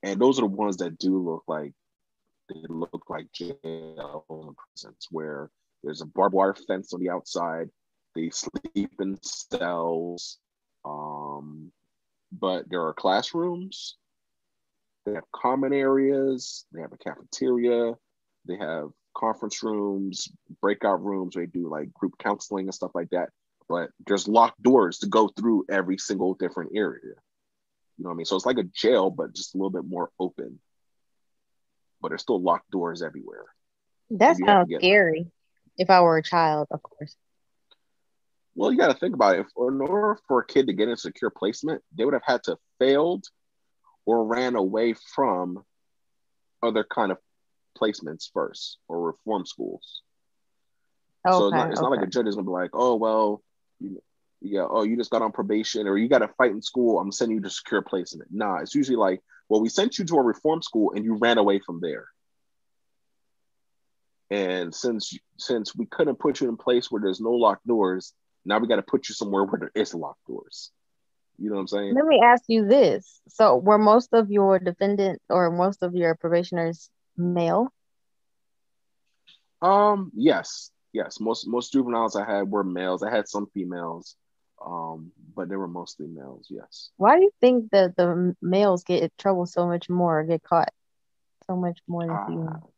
and those are the ones that do look like jail and prisons where there's a barbed wire fence on the outside. They sleep in cells, but there are classrooms. They have common areas. They have a cafeteria. They have conference rooms, breakout rooms where they do like group counseling and stuff like that. But there's locked doors to go through every single different area. You know what I mean? So it's like a jail, but just a little bit more open. But there's still locked doors everywhere. So That you have to sounds get. scary. If I were a child, of course. Well, you got to think about it. In order for a kid to get a secure placement, they would have had to failed or ran away from other kind of placements first or reform schools. So it's Okay, not it's not like okay. a judge is gonna be like, oh well, yeah, oh you just got on probation or you got to fight in school. I'm sending you to secure placement. Nah, it's usually like, well, we sent you to a reform school and you ran away from there. And since we couldn't put you in a place where there's no locked doors, now we got to put you somewhere where there is locked doors. You know what I'm saying? Let me ask you this. So were most of your defendant or most of your probationers male? Yes, yes. Most juveniles I had were males. I had some females, but they were mostly males. Yes. Why do you think that the males get in trouble so much more or get caught? So much more than Uh, female.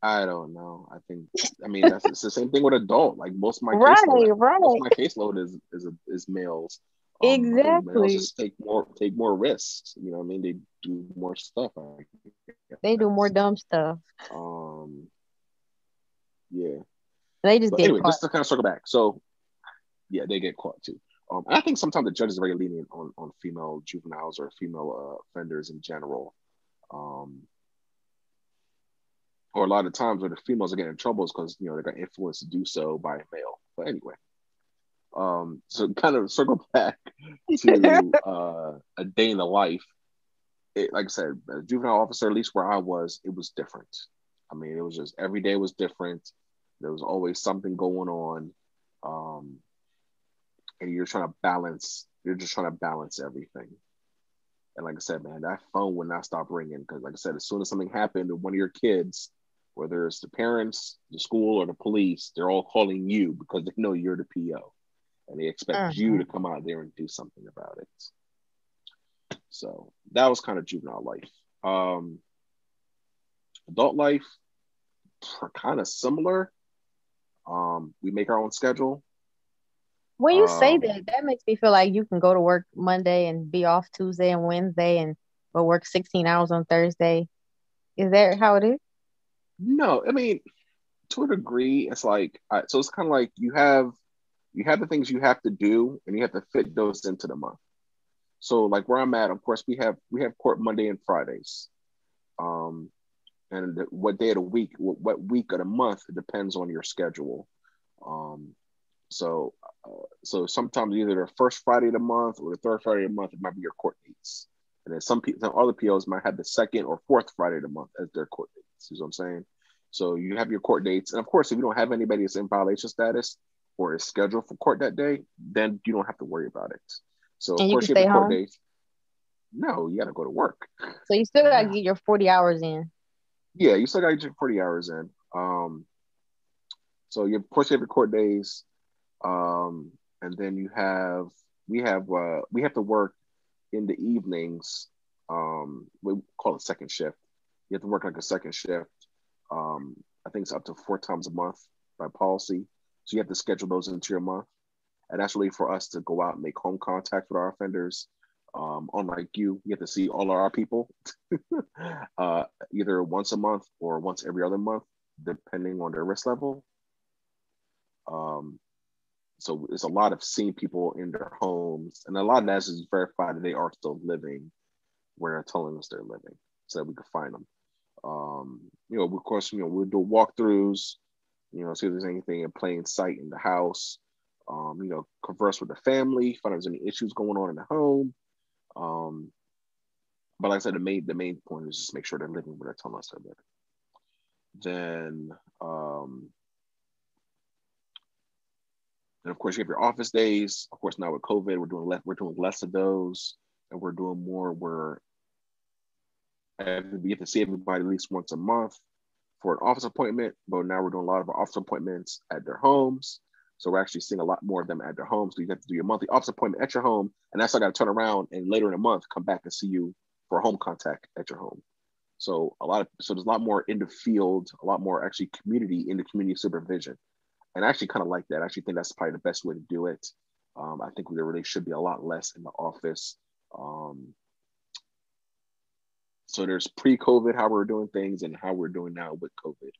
I don't know. I mean, that's it's the same thing with adult. Like Right, most of right. my caseload is males. I think males Exactly. just take more risks. You know what I mean? They do more stuff, I They do guess. more dumb stuff. Um, yeah. They just But get anyway, caught. just to kind of circle back. So yeah, they get caught too. And I think sometimes the judges are very lenient on female juveniles or female offenders in general. Um, or a lot of times where the females are getting in trouble is because they got influenced to do so by a male. But anyway, so kind of circle back to a day in the life. Like I said, as a juvenile officer, at least where I was, it was different. I mean, it was just every day was different. There was always something going on, um, and You're just trying to balance everything. And like I said, man, that phone would not stop ringing because, like I said, as soon as something happened to one of your kids, whether it's the parents, the school, or the police, they're all calling you because they know you're the PO and they expect you to Mhm. come out there and do something about it. So that was kind of juvenile life. Um, Adult life, kind of similar. We make our own schedule. When you say Um, that, that makes me feel like you can go to work Monday and be off Tuesday and Wednesday and but work 16 hours on Thursday. Is that how it is? no, I mean, to a degree, it's like so. It's kind of like you have the things you have to do, and you have to fit those into the month. So, like where I'm at, of course, we have court Monday and Fridays. Um, and what day of the week, what week of the month, it depends on your schedule. Um, so, so sometimes either the first Friday of the month or the third Friday of the month, it might be your court dates. And then some other POs might have the second or fourth Friday of the month as their court dates. You know what I'm saying? So you have your court dates, and of course, if you don't have anybody that's in violation status or is scheduled for court that day, then you don't have to worry about it. So of And you can course, you have your stay court home. dates. No, you got to go to work. So you still gotta get your 40 hours in. Yeah, you still got to get 40 hours in. So you of course you have your court days, and then we have to work in the evenings. We call it second shift. You have to work like a second shift. I think it's up to 4 times a month by policy. So you have to schedule those into your month, and that's really for us to go out and make home contact with our offenders. Unlike you have to see all of our people either once a month or once every other month, depending on their risk level. Um, so it's a lot of seeing people in their homes, and a lot of that is verified that they are still living where they're telling us they're living, so that we can find them. Of course, we'll do walkthroughs, see if there's anything in plain sight in the house. Converse with the family, find out if there's any issues going on in the home. Um, but like I said, the main point is just make sure they're living where they're telling us they're living. Then, and of course, you have your office days. Of course, now with COVID, we're doing less of those, and we're doing more where we have to see everybody at least once a month for an office appointment. But now we're doing a lot of our office appointments at their homes. So we're actually seeing a lot more of them at their homes. So you have to do your monthly office appointment at your home, and that's I got to turn around and later in the month come back and see you for a home contact at your home. So there's a lot more in the field, a lot more actually community in the community supervision, and I actually kind of like that. I actually think that's probably the best way to do it. I think there really should be a lot less in the office. Um, so there's pre-COVID how we are doing things and how we're doing now with COVID.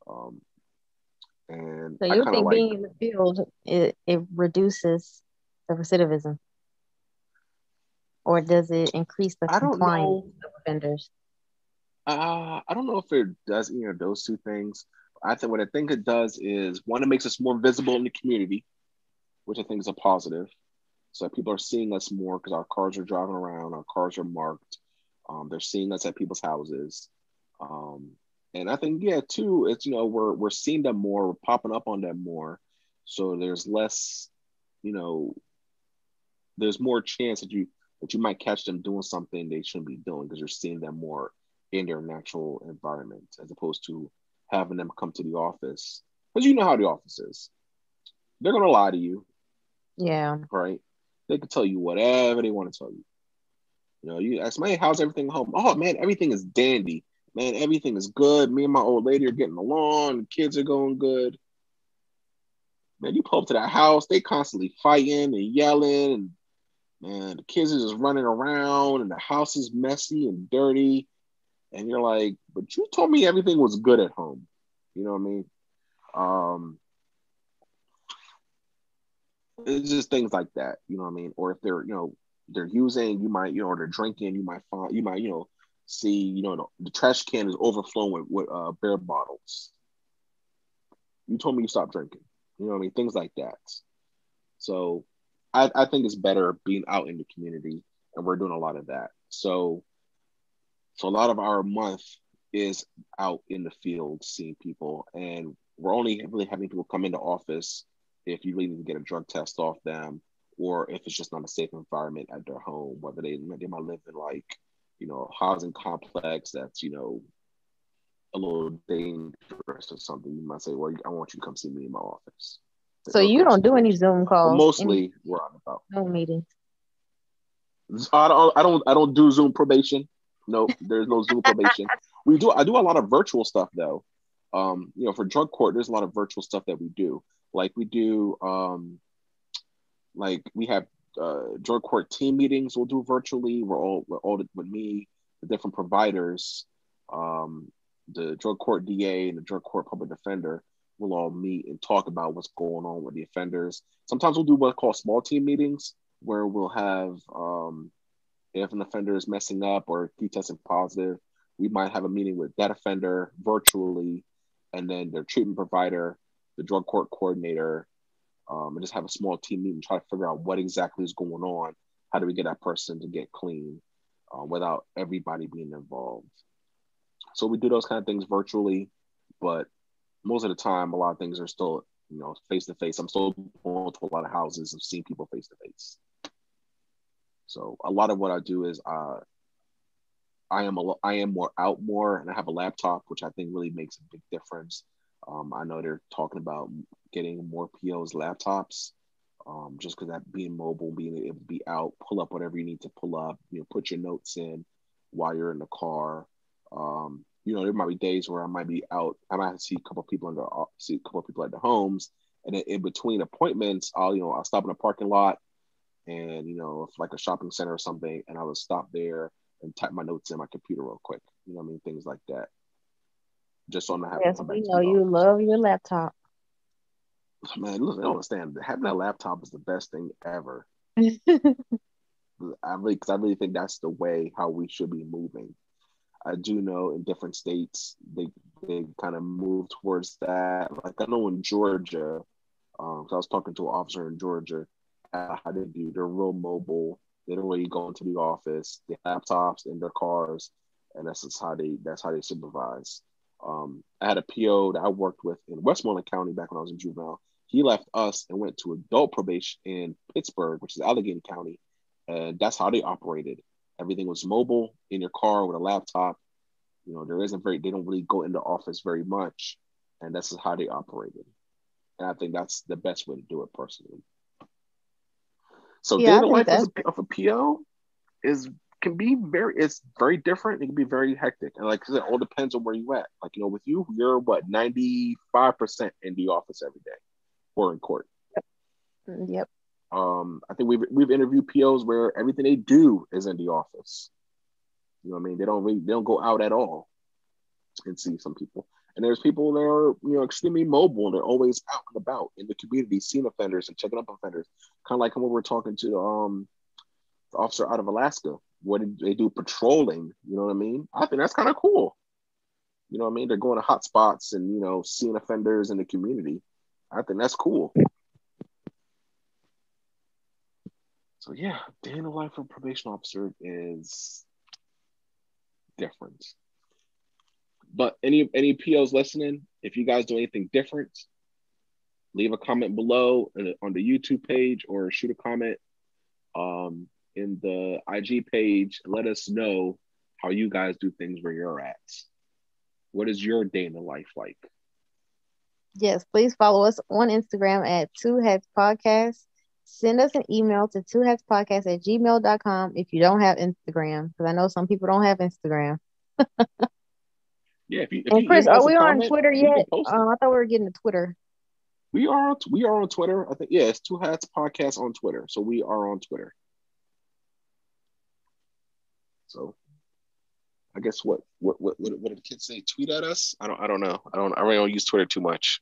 Um, and So I you kind of think like being in the field it reduces the recidivism, or does it increase the I don't compliance know. of offenders? I don't know if it does either of those two things. I think what I think it does is one, it makes us more visible in the community, which I think is a positive. So people are seeing us more because our cars are driving around, our cars are marked. They're seeing us at people's houses. Um, and I think, yeah, too, it's we're seeing them more, we're popping up on them more. So there's less, you know, there's more chance that you might catch them doing something they shouldn't be doing because you're seeing them more in their natural environment as opposed to having them come to the office. Because you know how the office is. They're gonna lie to you, Yeah. right? They can tell you whatever they want to tell you. You ask me, hey, how's everything at home? Oh man, everything is dandy. Man, everything is good. Me and my old lady are getting along. The kids are going good. Man, you pull up to that house, they constantly fighting and yelling, and man, the kids are just running around, and the house is messy and dirty. And you're like, but you told me everything was good at home. You know what I mean? Um, it's just things like that. You know what I mean? Or if they're, they're using, you might, or they're drinking, you might, see, the trash can is overflowing with beer bottles. You told me you stopped drinking. You know what I mean? Things like that. So I think it's better being out in the community, and we're doing a lot of that. So a lot of our month is out in the field seeing people, and we're only really having people come into office if you really need to get a drug test off them, or if it's just not a safe environment at their home, whether they might live in like, a housing complex that's, a little dangerous or something. You might say, well, I want you to come see me in my office. Then So they'll you come see don't you. do any Zoom But calls, any mostly we're out and about. Zoom meetings. I don't do Zoom probation. Nope, there's no Zoom probation. I do a lot of virtual stuff though. For drug court, there's a lot of virtual stuff that we do. Like we do, like we have drug court team meetings. We'll do virtually. With me, the different providers, um, the drug court DA and the drug court public defender. We'll all meet and talk about what's going on with the offenders. Sometimes we'll do what's called small team meetings, where we'll have, if an offender is messing up or he testing positive, we might have a meeting with that offender virtually, and then their treatment provider, the drug court coordinator, and just have a small team meeting, try to figure out what exactly is going on. How do we get that person to get clean without everybody being involved? So we do those kind of things virtually, but most of the time, a lot of things are still, face to face. I'm still going to a lot of houses and seeing people face to face. So a lot of what I do is I am more out more, and I have a laptop, which I think really makes a big difference. I know they're talking about getting more POs laptops, just because that being mobile, being able to be out, pull up whatever you need to pull up, put your notes in while you're in the car. There might be days where I might be out. I might see a couple of people at the homes, and then in between appointments, I'll stop in a parking lot, and if like a shopping center or something, and I would stop there and type my notes in my computer real quick. You know what I mean? Things like that, just so I'm not having to Yes, come we back to know the you office. love your laptop. Man, listen, I don't understand. Having a laptop is the best thing ever. Because I really think that's the way how we should be moving. I do know in different states they kind of move towards that. Like I know in Georgia, so I was talking to an officer in Georgia, how they do. They're real mobile. They don't really go into the office. They have laptops in their cars, and that's how they supervise. I had a PO that I worked with in Westmoreland County back when I was in juvenile. He left us and went to adult probation in Pittsburgh, which is Allegheny County, and that's how they operated. Everything was mobile in your car with a laptop. They don't really go into office very much, and this is how they operated. And I think that's the best way to do it personally. So day Yeah, in I the think life that's of a PO is can be it's very different. It can be very hectic, and like I said, it all depends on where you at. Like with you, you're what 95% in the office every day or in court. yep. I think we've interviewed POs where everything they do is in the office. You know what I mean? They don't go out at all and see some people. And there's people that are extremely mobile and they're always out and about in the community, seeing offenders and checking up offenders. Kind of like when we were talking to the officer out of Alaska, what they do patrolling. You know what I mean? I think that's kind of cool. You know what I mean? They're going to hot spots and seeing offenders in the community. I think that's cool. So yeah, day in the life of a probation officer is different. But any POs listening, if you guys do anything different, leave a comment below on the YouTube page or shoot a comment in the IG page and let us know how you guys do things where you're at. What is your day in the life like? Yes, please follow us on Instagram at Two Heads Podcast. Send us an email to twoheadspodcast@gmail.com if you don't have Instagram, because I know some people don't have Instagram. Yeah, if And you Chris, email are us a we on comment, Twitter we can yet? post it. I thought we were getting to Twitter. We are on Twitter. I think, yeah, it's Two Hats Podcast on Twitter. So we are on Twitter. So I guess what did the kids say? Tweet at us? I don't know. I really don't use Twitter too much.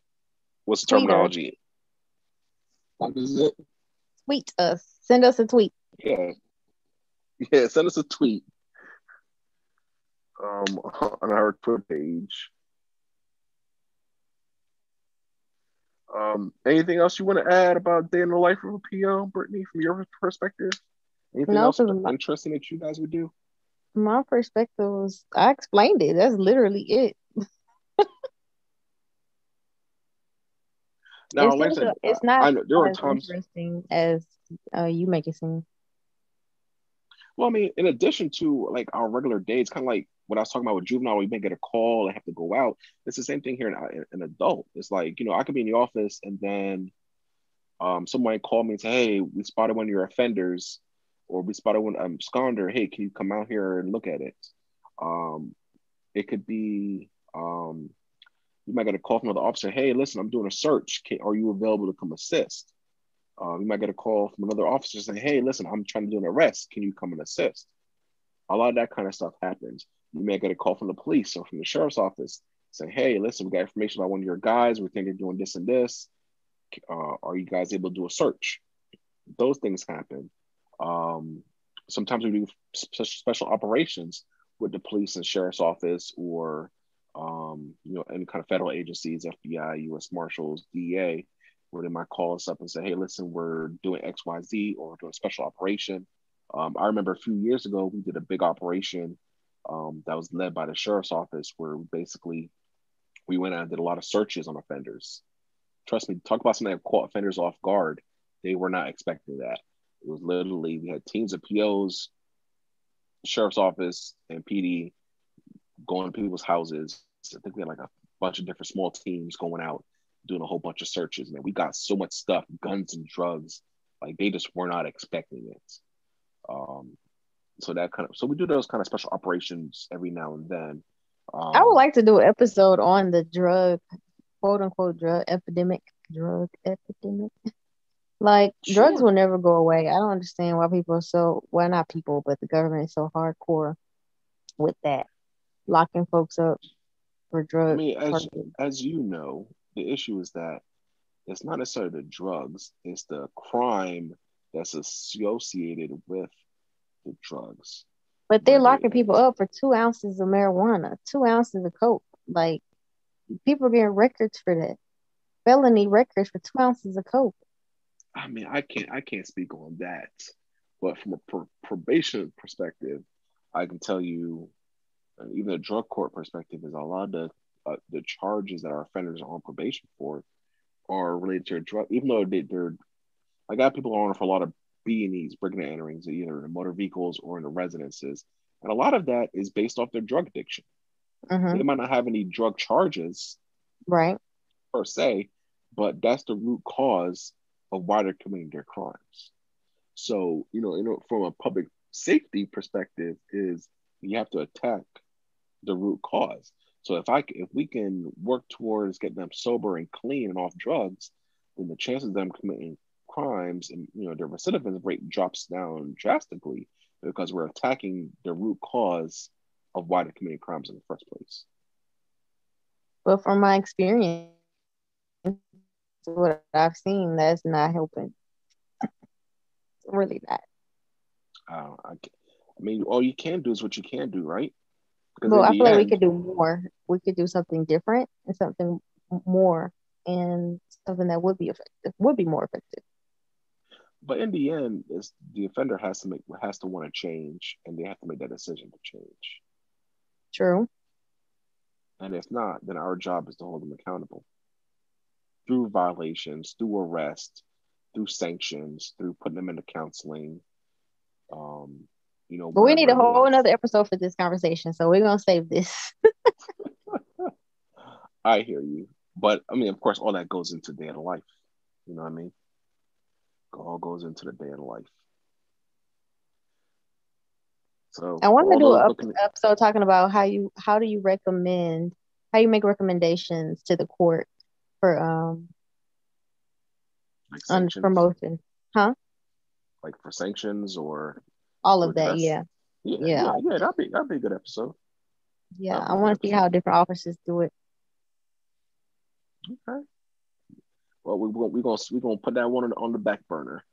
What's the Tweet us. terminology? What is it? Tweet us. Send us a tweet. Yeah. Yeah, send us a tweet on our Twitter page. Anything else you want to add about day in the life of a PO, Brittany, from your perspective? Anything No, else because interesting that you guys would do? my perspective was, I explained it. That's literally it. Now, like I said, It's not I know there are as times. interesting as you make it seem. Well, I mean, in addition to like our regular days, kind of like what I was talking about with juvenile, we may get a call and have to go out. It's the same thing here in adult. It's like, I could be in the office and then someone called me and say, "Hey, we spotted one of your offenders, or we spotted one absconder. Hey, can you come out here and look at it?" Um, it could be you might get a call from another officer. "Hey, listen, I'm doing a search. Are you available to come assist?" You might get a call from another officer saying, "Hey, listen, I'm trying to do an arrest. Can you come and assist?" A lot of that kind of stuff happens. You may get a call from the police or from the sheriff's office saying, "Hey, listen, we got information about one of your guys. We think they're doing this and this. Are you guys able to do a search?" Those things happen. Um, Sometimes we do special operations with the police and sheriff's office, or any kind of federal agencies, FBI, U.S. Marshals, DEA, where they might call us up and say, "Hey, listen, we're doing X, Y, Z, or we're doing a special operation." I remember a few years ago we did a big operation that was led by the sheriff's office, where we went out and did a lot of searches on offenders. Trust me, talk about something that caught offenders off guard. They were not expecting that. It was literally, we had teams of POs, sheriff's office, and PD going to people's houses. I think we had like a bunch of different small teams going out doing a whole bunch of searches. Man, we got so much stuff, guns and drugs, like they just were not expecting it. Um, so we do those kind of special operations every now and then. I would Um, like to do an episode on the drug, quote unquote, drug epidemic. Drug epidemic. Like, drugs sure. will never go away. I don't understand why people are so, well, not people, but the government is so hardcore with that, locking folks up for I drug mean, charges. as you know, the issue is that it's not necessarily the drugs, it's the crime that's associated with the drugs. But they're Whether locking people it's, up for 2 ounces of marijuana, 2 ounces of coke. Like, people are getting records for that. Felony records for 2 ounces of coke. I mean, I can't speak on that, but from a probation perspective, I can tell you, even a drug court perspective, is a lot of the charges that our offenders are on probation for are related to a drug, even though they're, I got people on for a lot of B&Es, breaking and enterings, either in motor vehicles or in the residences. And a lot of that is based off their drug addiction. Mm-hmm. They might not have any drug charges Right. per se, but that's the root cause of why they're committing their crimes. So, from a public safety perspective, is you have to attack the root cause. So if we can work towards getting them sober and clean and off drugs, then the chances of them committing crimes and their recidivism rate drops down drastically, because we're attacking the root cause of why they're committing crimes in the first place. But from my experience, what I've seen, that's not helping. Really not. I mean, all you can do is what you can do, right? Because Well, in I the feel like we end, could do more. We could do something different and something more, and something that would be effective, would be more effective. but in the end, is the offender has to want to change, and they have to make that decision to change. True. And if not, then our job is to hold them accountable through violations, through arrest, through sanctions, through putting them into counseling, um, But we need whatever a it whole is. another episode for this conversation, so we're gonna save this. I hear you. But I mean, of course, all that goes into day of life. You know what I mean? All goes into the day of life. So I for wanted to all do those an looking episode talking about how do you recommend how you make recommendations to the court for like on sanctions, promotion, huh? like for sanctions or All to of that, address. yeah, Yeah, yeah, yeah, all of yeah. that. That'd be a good episode. Yeah, That'd be I a good want to see episode. how different officers do it. Okay. Well, we gonna put that one on the back burner.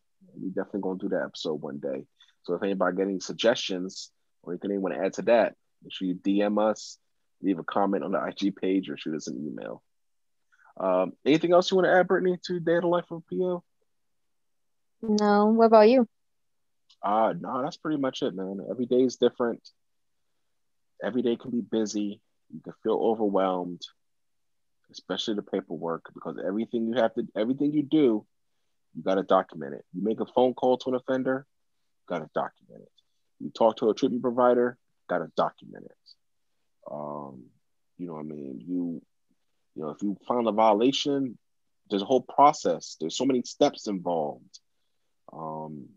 We definitely gonna do that episode one day. So if anybody got any suggestions or anything they want to add to that, make sure you DM us, leave a comment on the IG page, or shoot us an email. Anything else you want to add, Brittany, to Day of the Life of PO? No, what about you? No, that's pretty much it, man. Every day is different. Every day can be busy. You can feel overwhelmed, especially the paperwork, because everything you do, you got to document it. You make a phone call to an offender, got to document it. You talk to a treatment provider, got to document it. Um, you know what I mean? If you find a violation, there's a whole process. There's so many steps involved. Um,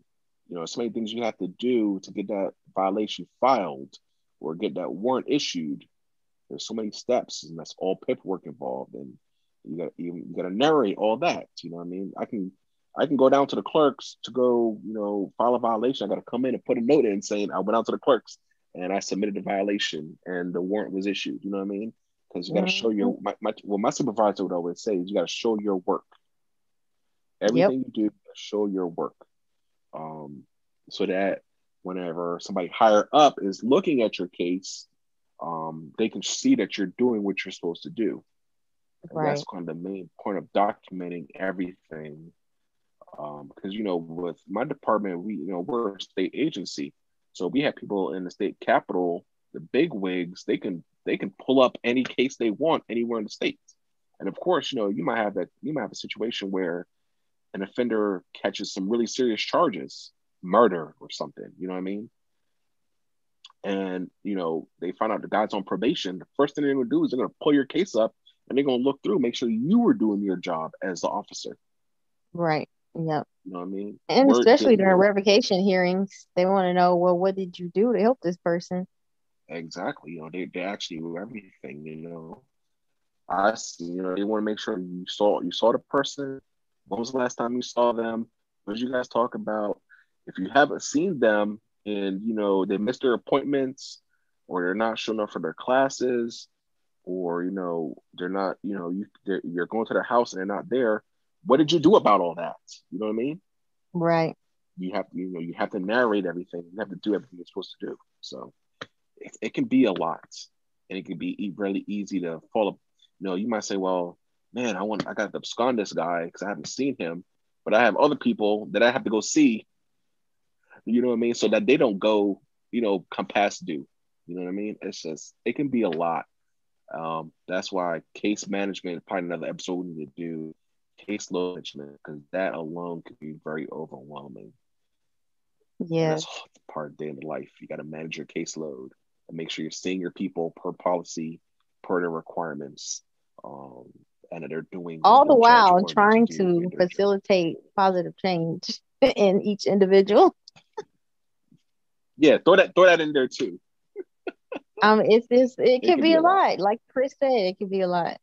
so many things you have to do to get that violation filed or get that warrant issued. There's so many steps, and that's all paperwork involved, and you got to narrate all that. You know what I mean? I can go down to the clerks to go, file a violation. I got to come in and put a note in saying I went out to the clerks and I submitted the violation and the warrant was issued. You know what I mean? Because you got to show Hmm. my supervisor would always say is you got to show your work. Yep. Everything you do, show your work. Um, so that whenever somebody higher up is looking at your case, they can see that you're doing what you're supposed to do. And that's Right. kind of the main point of documenting everything. Because with my department, we're a state agency, so we have people in the state capitol, the big wigs. They can pull up any case they want anywhere in the state. And of course, you might have a situation where an offender catches some really serious charges, murder or something. You know what I mean? And they find out the guy's on probation. The first thing they're going to do is they're going to pull your case up and they're going to look through, make sure you were doing your job as the officer. Right. Yep. You know what I mean? And Word especially did during revocation hearings, they want to know, well, what did you do to help this person? exactly. They actually do everything. I see. They want to make sure you saw the person. When was the last time you saw them? What did you guys talk about? If you haven't seen them and they missed their appointments or they're not showing up for their classes or they're not you're going to their house and they're not there, what did you do about all that? You know what I mean? Right. You have to narrate everything. You have to do everything you're supposed to do. So it can be a lot, and it can be really easy to fall up. You might say, well, man, I got to abscond this guy because I haven't seen him, but I have other people that I have to go see. You know what I mean? So that they don't go, come past due. You know what I mean? It can be a lot. That's why case management is probably another episode we need to do. Caseload management, because that alone could be very overwhelming. And Yes. that's part of day in the life. You got to manage your caseload and make sure you're seeing your people per policy, per their requirements, um, and that they're doing what All the the judge while ordered them to trying do in to their job. facilitate positive change in each individual. Yeah, throw that in there too. It It could can be be a a lot. lot. Like Chris said, it could be a lot.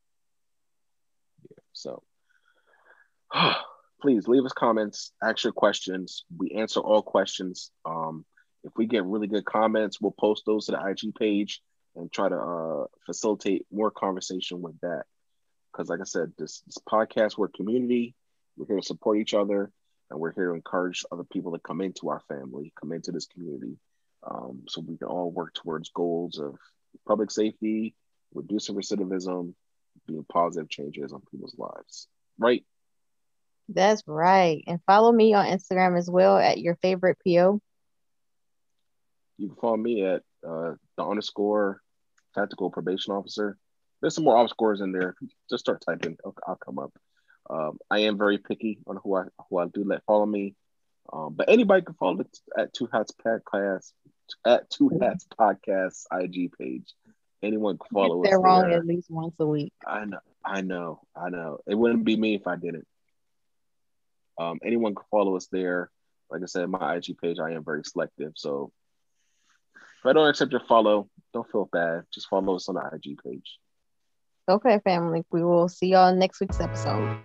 So please leave us comments, ask your questions. We answer all questions. If we get really good comments, we'll post those to the IG page and try to facilitate more conversation with that. Because like I said, this podcast, we're a community. We're here to support each other, and we're here to encourage other people to come into our family, come into this community, so we can all work towards goals of public safety, reducing recidivism, being positive changes on people's lives. Right? That's right. And follow me on Instagram as well at your favorite PO. You can follow me at the underscore tactical probation officer. There's some more underscores in there. Just start typing, I'll come up. I am very picky on who I do let follow me. But anybody can follow it at Two Hats Podcast IG page. Anyone can Get follow us there wrong at there. least once a week. I know. It wouldn't be me if I didn't. Anyone can follow us there. Like I said, my IG page, I am very selective. So If I don't accept your follow, don't feel bad. Just follow us on the IG page. Okay, family. We will see y'all in next week's episode.